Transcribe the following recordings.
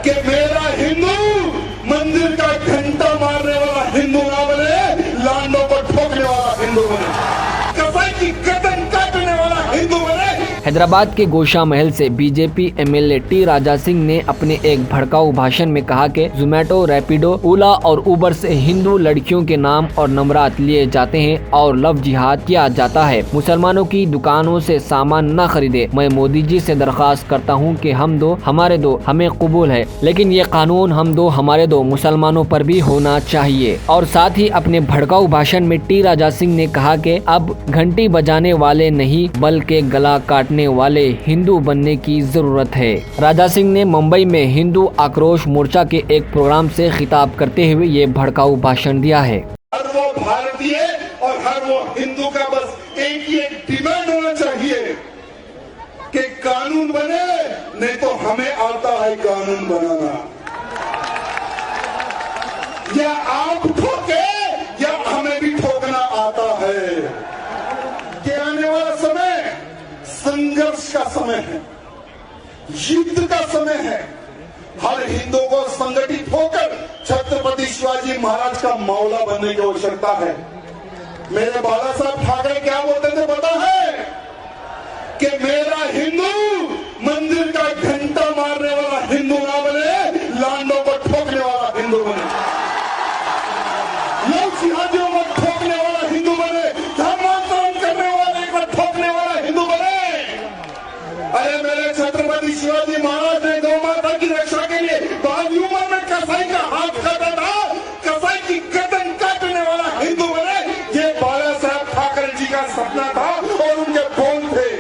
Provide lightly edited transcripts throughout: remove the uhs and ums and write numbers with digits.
कि मेरा हिंदू मंदिर का घंटा मारने वाला हिंदू ना बने, लांडों को ठोकने वाला हिंदू बने, कसाई की गर्दन काटने वाला हिंदू बने। हैदराबाद के गोशा महल से BJP MLA T Raja Singh ने अपने एक भड़काऊ भाषण में कहा कि जोमेटो, रैपिडो, ओला और उबर से हिंदू लड़कियों के नाम और नंबरात लिए जाते हैं और लव जिहाद किया जाता है। मुसलमानों की दुकानों से सामान न खरीदे। मैं मोदी जी से दरख्वास्त करता हूं कि हम दो हमारे दो हमें कबूल है, लेकिन ये कानून हम दो हमारे दो मुसलमानों पर भी होना चाहिए। और साथ ही अपने भड़काऊ भाषण में टी राजा सिंह ने कहा कि अब घंटी बजाने वाले नहीं बल्कि गला काटने वाले हिंदू बनने की जरूरत है। राजा सिंह ने मुंबई में हिंदू आक्रोश मोर्चा के एक प्रोग्राम से खिताब करते हुए ये भड़काऊ भाषण दिया है। हर वो भारतीय और हर वो हिंदू का बस एक ही एक डिमांड होना चाहिए कि कानून बने, नहीं तो हमें आता है कानून बनाना। या आप ठोके या हमें भी ठोकना आता है। ये आने वाला समय संघर्ष का समय है, युद्ध का समय है। हर हिंदू को संगठित होकर छत्रपति शिवाजी महाराज का मौला बनने की आवश्यकता है। मेरे बाला साहब ठाकरे क्या बोलते थे पता है? कि मेरा हिंदू मंदिर का घंटा मारने वाला हिंदू ना बने, लांडों को ठोकने वाला हिंदू बने, लोग सिहाजियों को ठोकने वाला हिंदू बने, धर्मांतरण करने वाले को ठोकने वाला हिंदू बने। अरे मेरे छत्रपति शिवाजी महाराज ने गौ माता की रक्षा के लिए बाल उम्र में कसाई का हाथ काटा था, कसाई की गर्दन काटने वाला हिंदू बने। ये बाला साहब ठाकरे जी का सपना था और उनके बोल थे।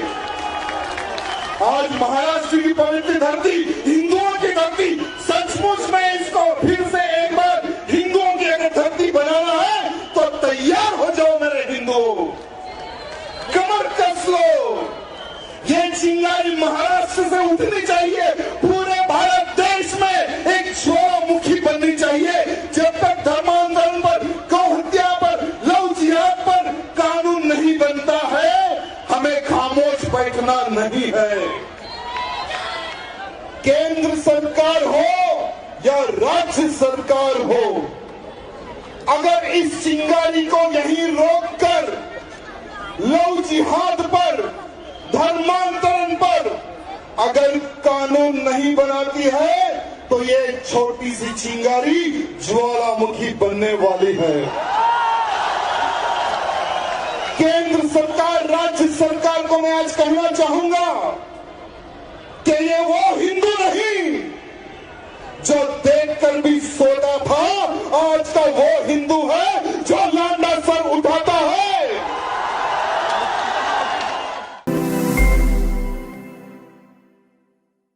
आज महाराष्ट्र की पवित्र धरती, हिंदुओं की धरती, सचमुच में इसको फिर से एक बार हिंदुओं की अगर धरती बनाना है तो तैयार हो जाओ मेरे हिंदू, कमर कस लो। ये चिंगारी महाराष्ट्र से उठनी चाहिए, पूरे भारत देश में एक ज्वालामुखी बननी चाहिए। जब तक धर्मांतरण पर, गौ हत्या पर, लव जिहाद पर कानून नहीं बनता है, हमें खामोश बैठना नहीं है। केंद्र सरकार हो या राज्य सरकार हो, अगर इस चिंगारी को यहीं रोककर लव जिहाद पर, धर्मांतरण पर अगर कानून नहीं बनाती है तो ये छोटी सी चिंगारी ज्वालामुखी बनने वाली है। केंद्र सरकार, राज्य सरकार को मैं आज कहना चाहूंगा कि ये वो हिंदू नहीं जो देखकर भी सोच